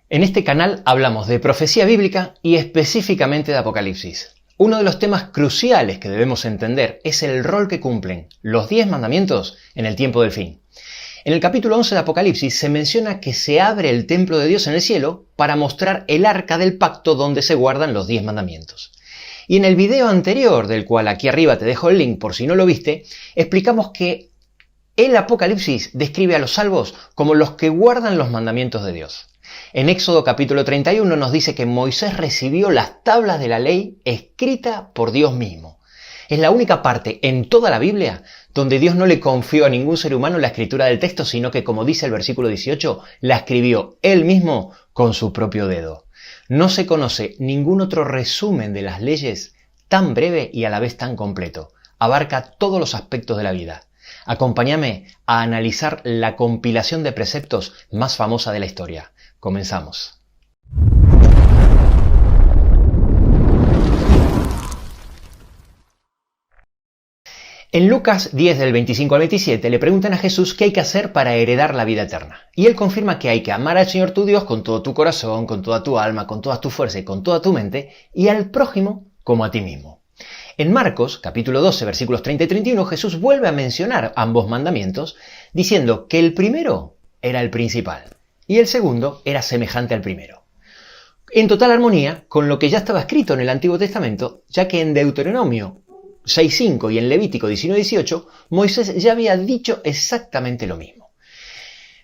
En este canal hablamos de profecía bíblica y específicamente de Apocalipsis. Uno de los temas cruciales que debemos entender es el rol que cumplen los 10 mandamientos en el tiempo del fin. En el capítulo 11 de Apocalipsis se menciona que se abre el templo de Dios en el cielo para mostrar el arca del pacto donde se guardan los 10 mandamientos. Y en el video anterior, del cual aquí arriba te dejo el link por si no lo viste, explicamos que el Apocalipsis describe a los salvos como los que guardan los mandamientos de Dios. En Éxodo capítulo 31 nos dice que Moisés recibió las tablas de la ley escrita por Dios mismo. Es la única parte en toda la Biblia donde Dios no le confió a ningún ser humano la escritura del texto, sino que, como dice el versículo 18, la escribió él mismo con su propio dedo. No se conoce ningún otro resumen de las leyes tan breve y a la vez tan completo. Abarca todos los aspectos de la vida. Acompáñame a analizar la compilación de preceptos más famosa de la historia. Comenzamos. En Lucas 10 del 25 al 27 le preguntan a Jesús qué hay que hacer para heredar la vida eterna. Y él confirma que hay que amar al Señor tu Dios con todo tu corazón, con toda tu alma, con toda tu fuerza y con toda tu mente, y al prójimo como a ti mismo. En Marcos, capítulo 12, versículos 30 y 31, Jesús vuelve a mencionar ambos mandamientos, diciendo que el primero era el principal y el segundo era semejante al primero. En total armonía con lo que ya estaba escrito en el Antiguo Testamento, ya que en Deuteronomio 6.5 y en Levítico 19.18, Moisés ya había dicho exactamente lo mismo.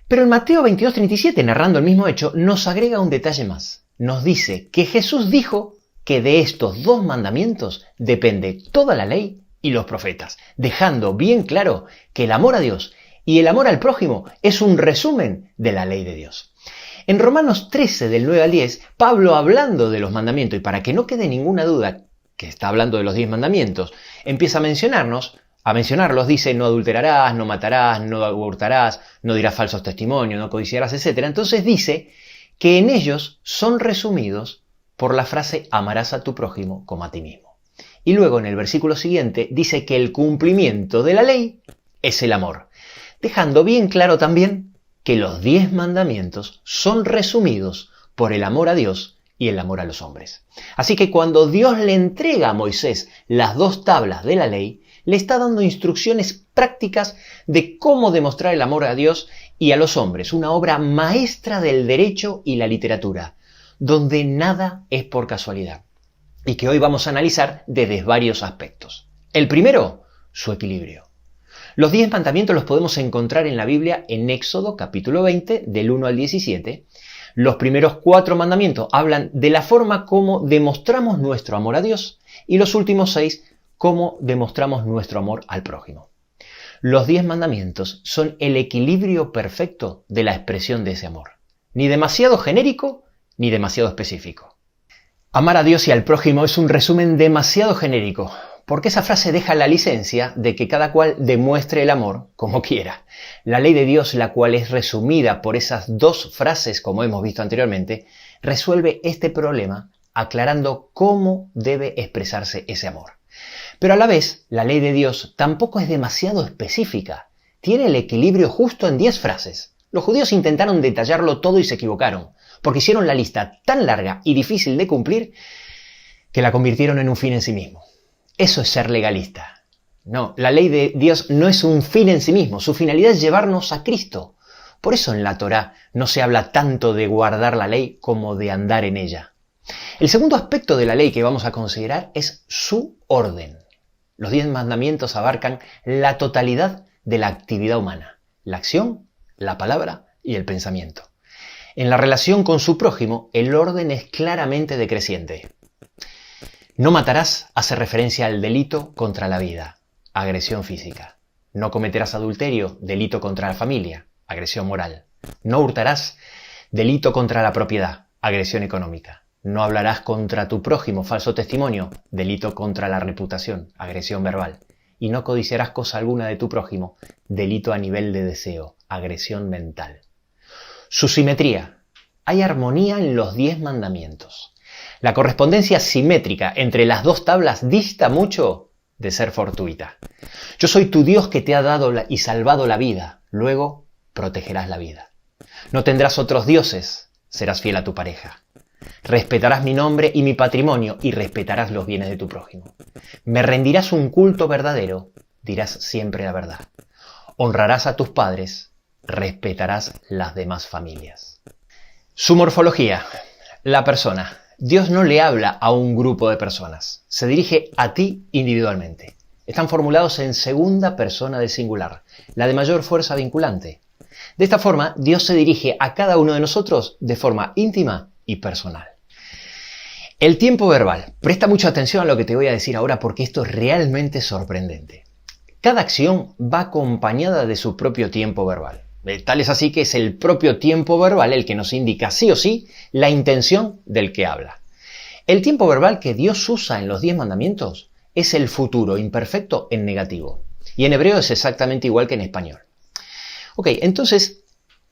Pero en Mateo 22.37, narrando el mismo hecho, nos agrega un detalle más. Nos dice que Jesús dijo que de estos dos mandamientos depende toda la ley y los profetas, dejando bien claro que el amor a Dios y el amor al prójimo es un resumen de la ley de Dios. En Romanos 13, del 9 al 10, Pablo, hablando de los mandamientos, y para que no quede ninguna duda que está hablando de los 10 mandamientos, empieza a mencionarlos, dice: no adulterarás, no matarás, no hurtarás, no dirás falsos testimonios, no codiciarás, etc. Entonces dice que en ellos son resumidos por la frase amarás a tu prójimo como a ti mismo. Y luego en el versículo siguiente dice que el cumplimiento de la ley es el amor, dejando bien claro también que los 10 mandamientos son resumidos por el amor a Dios y el amor a los hombres. Así que cuando Dios le entrega a Moisés las 2 tablas de la ley, le está dando instrucciones prácticas de cómo demostrar el amor a Dios y a los hombres, una obra maestra del derecho y la literatura, donde nada es por casualidad, y que hoy vamos a analizar desde varios aspectos. El primero, su equilibrio. Los 10 mandamientos los podemos encontrar en la Biblia en Éxodo capítulo 20, del 1 al 17. Los primeros 4 mandamientos hablan de la forma como demostramos nuestro amor a Dios, y los últimos 6, cómo demostramos nuestro amor al prójimo. Los 10 mandamientos son el equilibrio perfecto de la expresión de ese amor. Ni demasiado genérico, ni demasiado específico. Amar a Dios y al prójimo es un resumen demasiado genérico, porque esa frase deja la licencia de que cada cual demuestre el amor como quiera. La ley de Dios, la cual es resumida por esas 2 frases, como hemos visto anteriormente, resuelve este problema aclarando cómo debe expresarse ese amor. Pero a la vez, la ley de Dios tampoco es demasiado específica. Tiene el equilibrio justo en 10 frases. Los judíos intentaron detallarlo todo y se equivocaron, porque hicieron la lista tan larga y difícil de cumplir que la convirtieron en un fin en sí mismo. Eso es ser legalista. No, la ley de Dios no es un fin en sí mismo, su finalidad es llevarnos a Cristo. Por eso en la Torá no se habla tanto de guardar la ley como de andar en ella. El segundo aspecto de la ley que vamos a considerar es su orden. Los 10 mandamientos abarcan la totalidad de la actividad humana, la acción, la palabra y el pensamiento. En la relación con su prójimo, el orden es claramente decreciente. No matarás hace referencia al delito contra la vida, agresión física. No cometerás adulterio, delito contra la familia, agresión moral. No hurtarás, delito contra la propiedad, agresión económica. No hablarás contra tu prójimo, falso testimonio, delito contra la reputación, agresión verbal. Y no codiciarás cosa alguna de tu prójimo, delito a nivel de deseo, agresión mental. Su simetría. Hay armonía en los 10 mandamientos. La correspondencia simétrica entre las 2 tablas dista mucho de ser fortuita. Yo soy tu Dios que te ha dado y salvado la vida, luego protegerás la vida. No tendrás otros dioses, serás fiel a tu pareja. Respetarás mi nombre y mi patrimonio y respetarás los bienes de tu prójimo. Me rendirás un culto verdadero, dirás siempre la verdad. Honrarás a tus padres, respetarás las demás familias. Su morfología, la persona. Dios no le habla a un grupo de personas, se dirige a ti individualmente. Están formulados en segunda persona del singular, la de mayor fuerza vinculante. De esta forma, Dios se dirige a cada uno de nosotros de forma íntima y personal. El tiempo verbal. Presta mucha atención a lo que te voy a decir ahora porque esto es realmente sorprendente. Cada acción va acompañada de su propio tiempo verbal. Tal es así que es el propio tiempo verbal el que nos indica sí o sí la intención del que habla. El tiempo verbal que Dios usa en los 10 mandamientos es el futuro imperfecto en negativo. Y en hebreo es exactamente igual que en español. Ok, entonces,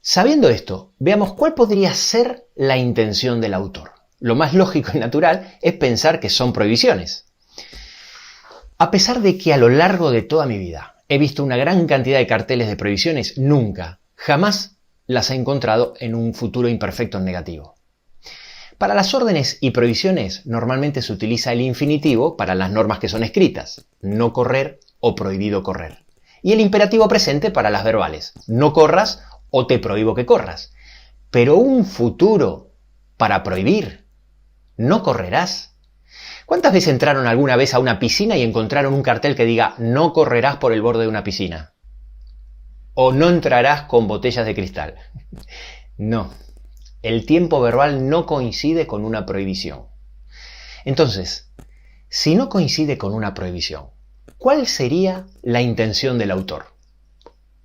sabiendo esto, veamos cuál podría ser la intención del autor. Lo más lógico y natural es pensar que son prohibiciones. A pesar de que a lo largo de toda mi vida he visto una gran cantidad de carteles de prohibiciones, jamás las he encontrado en un futuro imperfecto en negativo. Para las órdenes y prohibiciones normalmente se utiliza el infinitivo para las normas que son escritas, no correr o prohibido correr. Y el imperativo presente para las verbales, no corras o te prohíbo que corras. Pero un futuro para prohibir, no correrás. ¿Cuántas veces entraron alguna vez a una piscina y encontraron un cartel que diga no correrás por el borde de una piscina? O no entrarás con botellas de cristal. No, el tiempo verbal no coincide con una prohibición. Entonces, si no coincide con una prohibición, ¿cuál sería la intención del autor?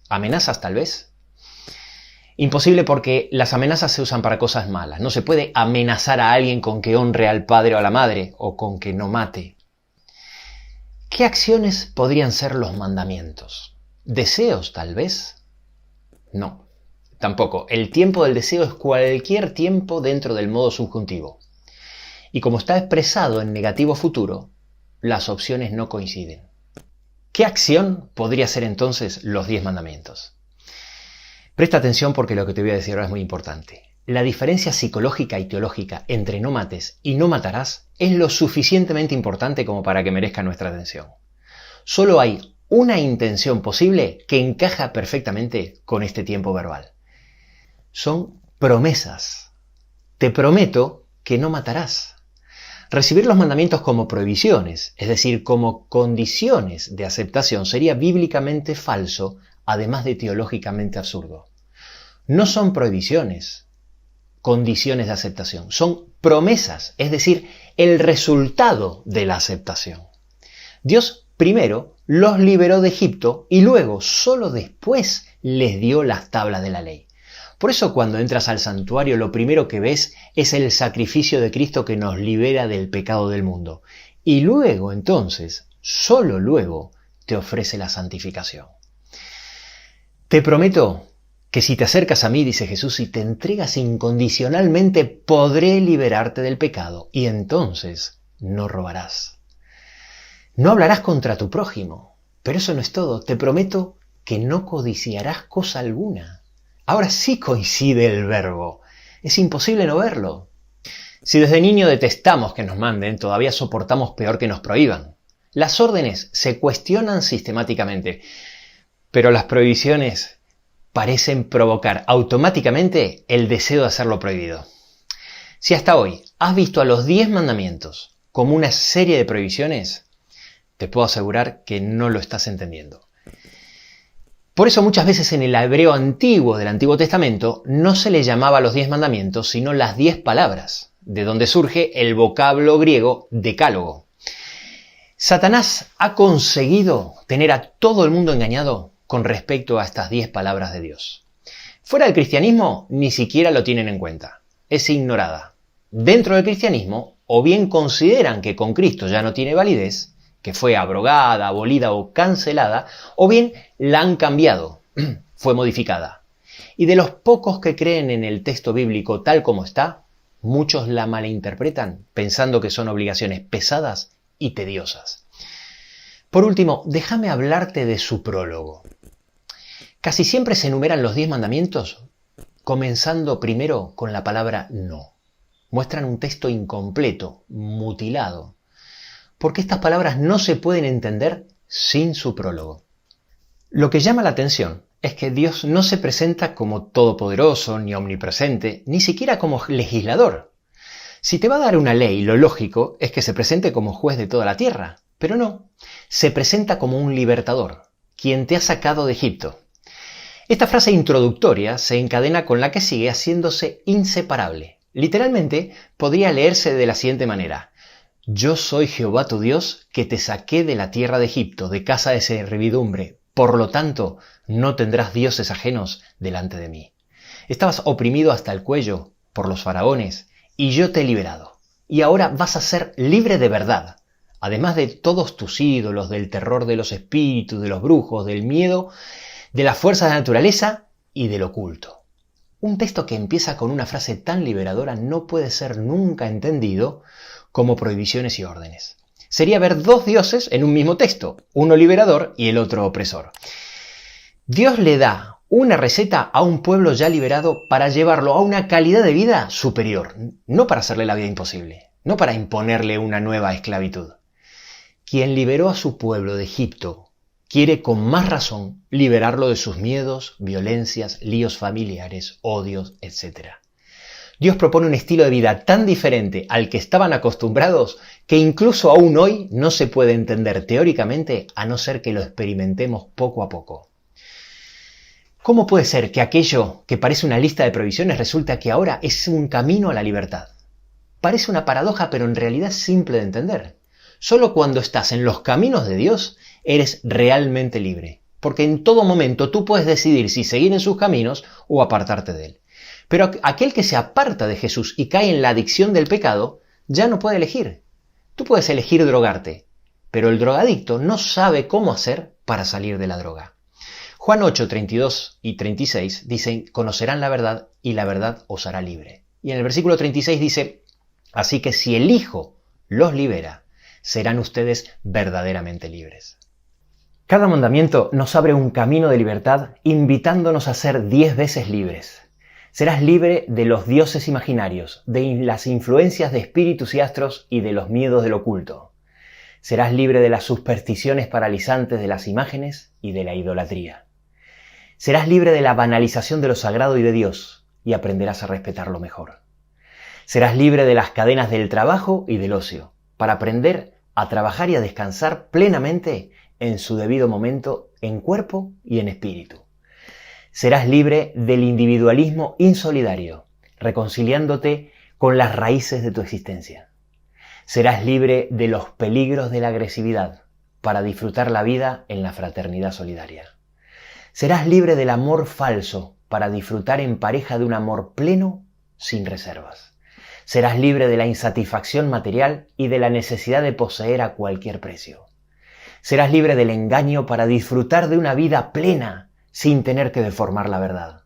¿Amenazas tal vez? Imposible porque las amenazas se usan para cosas malas. No se puede amenazar a alguien con que honre al padre o a la madre o con que no mate. ¿Qué acciones podrían ser los mandamientos? ¿Deseos, tal vez? No, tampoco. El tiempo del deseo es cualquier tiempo dentro del modo subjuntivo. Y como está expresado en negativo futuro, las opciones no coinciden. ¿Qué acción podría ser entonces los 10 mandamientos? Presta atención porque lo que te voy a decir ahora es muy importante. La diferencia psicológica y teológica entre no mates y no matarás es lo suficientemente importante como para que merezca nuestra atención. Solo hay una intención posible que encaja perfectamente con este tiempo verbal. Son promesas. Te prometo que no matarás. Recibir los mandamientos como prohibiciones, es decir, como condiciones de aceptación, sería bíblicamente falso, además de teológicamente absurdo. No son prohibiciones, condiciones de aceptación, son promesas, es decir, el resultado de la aceptación. Dios primero los liberó de Egipto y luego, solo después, les dio las tablas de la ley. Por eso cuando entras al santuario lo primero que ves es el sacrificio de Cristo que nos libera del pecado del mundo. Y luego entonces, solo luego, te ofrece la santificación. Te prometo que si te acercas a mí, dice Jesús, y te entregas incondicionalmente, podré liberarte del pecado y entonces no robarás. No hablarás contra tu prójimo, pero eso no es todo. Te prometo que no codiciarás cosa alguna. Ahora sí coincide el verbo. Es imposible no verlo. Si desde niño detestamos que nos manden, todavía soportamos peor que nos prohíban. Las órdenes se cuestionan sistemáticamente, pero las prohibiciones parecen provocar automáticamente el deseo de hacerlo prohibido. Si hasta hoy has visto a los 10 mandamientos como una serie de prohibiciones, te puedo asegurar que no lo estás entendiendo. Por eso muchas veces en el hebreo antiguo del Antiguo Testamento no se le llamaba a los 10 mandamientos, sino las 10 palabras, de donde surge el vocablo griego decálogo. Satanás ha conseguido tener a todo el mundo engañado con respecto a estas 10 palabras de Dios. Fuera del cristianismo ni siquiera lo tienen en cuenta. Es ignorada. Dentro del cristianismo, o bien consideran que con Cristo ya no tiene validez, que fue abrogada, abolida o cancelada, o bien la han cambiado, fue modificada. Y de los pocos que creen en el texto bíblico tal como está, muchos la malinterpretan pensando que son obligaciones pesadas y tediosas. Por último, déjame hablarte de su prólogo. Casi siempre se enumeran los 10 mandamientos comenzando primero con la palabra no. Muestran un texto incompleto, mutilado, porque estas palabras no se pueden entender sin su prólogo. Lo que llama la atención es que Dios no se presenta como todopoderoso, ni omnipresente, ni siquiera como legislador. Si te va a dar una ley, lo lógico es que se presente como juez de toda la tierra, pero no, se presenta como un libertador, quien te ha sacado de Egipto. Esta frase introductoria se encadena con la que sigue haciéndose inseparable. Literalmente podría leerse de la siguiente manera: Yo soy Jehová tu Dios, que te saqué de la tierra de Egipto, de casa de servidumbre. Por lo tanto, no tendrás dioses ajenos delante de mí. Estabas oprimido hasta el cuello por los faraones, y yo te he liberado. Y ahora vas a ser libre de verdad. Además de todos tus ídolos, del terror de los espíritus, de los brujos, del miedo, de las fuerzas de la naturaleza y del oculto. Un texto que empieza con una frase tan liberadora no puede ser nunca entendido como prohibiciones y órdenes. Sería ver dos dioses en un mismo texto, uno liberador y el otro opresor. Dios le da una receta a un pueblo ya liberado para llevarlo a una calidad de vida superior, no para hacerle la vida imposible, no para imponerle una nueva esclavitud. Quien liberó a su pueblo de Egipto quiere con más razón liberarlo de sus miedos, violencias, líos familiares, odios, etc. Dios propone un estilo de vida tan diferente al que estaban acostumbrados que incluso aún hoy no se puede entender teóricamente a no ser que lo experimentemos poco a poco. ¿Cómo puede ser que aquello que parece una lista de prohibiciones resulta que ahora es un camino a la libertad? Parece una paradoja, pero en realidad es simple de entender. Solo cuando estás en los caminos de Dios eres realmente libre, porque en todo momento tú puedes decidir si seguir en sus caminos o apartarte de él. Pero aquel que se aparta de Jesús y cae en la adicción del pecado, ya no puede elegir. Tú puedes elegir drogarte, pero el drogadicto no sabe cómo hacer para salir de la droga. Juan 8, 32 y 36 dicen: conocerán la verdad y la verdad os hará libre. Y en el versículo 36 dice: así que si el Hijo los libera, serán ustedes verdaderamente libres. Cada mandamiento nos abre un camino de libertad invitándonos a ser 10 veces libres. Serás libre de los dioses imaginarios, de las influencias de espíritus y astros y de los miedos del oculto. Serás libre de las supersticiones paralizantes de las imágenes y de la idolatría. Serás libre de la banalización de lo sagrado y de Dios y aprenderás a respetarlo mejor. Serás libre de las cadenas del trabajo y del ocio para aprender a trabajar y a descansar plenamente en su debido momento en cuerpo y en espíritu. Serás libre del individualismo insolidario, reconciliándote con las raíces de tu existencia. Serás libre de los peligros de la agresividad para disfrutar la vida en la fraternidad solidaria. Serás libre del amor falso para disfrutar en pareja de un amor pleno sin reservas. Serás libre de la insatisfacción material y de la necesidad de poseer a cualquier precio. Serás libre del engaño para disfrutar de una vida plena sin tener que deformar la verdad.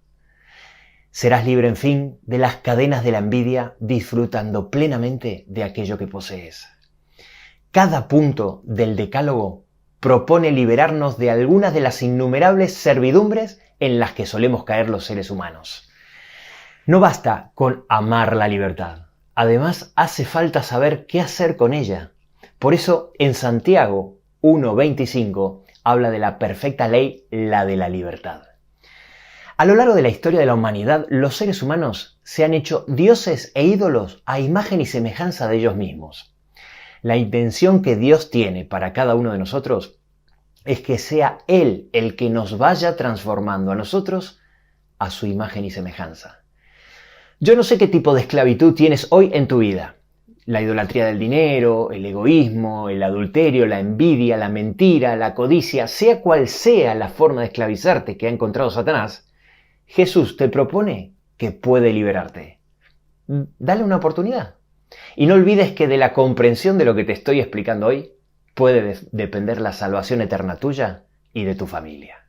Serás libre, en fin, de las cadenas de la envidia, disfrutando plenamente de aquello que posees. Cada punto del Decálogo propone liberarnos de algunas de las innumerables servidumbres en las que solemos caer los seres humanos. No basta con amar la libertad. Además, hace falta saber qué hacer con ella. Por eso, en Santiago 1:25 habla de la perfecta ley, la de la libertad. A lo largo de la historia de la humanidad, los seres humanos se han hecho dioses e ídolos a imagen y semejanza de ellos mismos. La intención que Dios tiene para cada uno de nosotros es que sea Él el que nos vaya transformando a nosotros a su imagen y semejanza. Yo no sé qué tipo de esclavitud tienes hoy en tu vida. La idolatría del dinero, el egoísmo, el adulterio, la envidia, la mentira, la codicia, sea cual sea la forma de esclavizarte que ha encontrado Satanás, Jesús te propone que puede liberarte. Dale una oportunidad. Y no olvides que de la comprensión de lo que te estoy explicando hoy puede depender la salvación eterna tuya y de tu familia.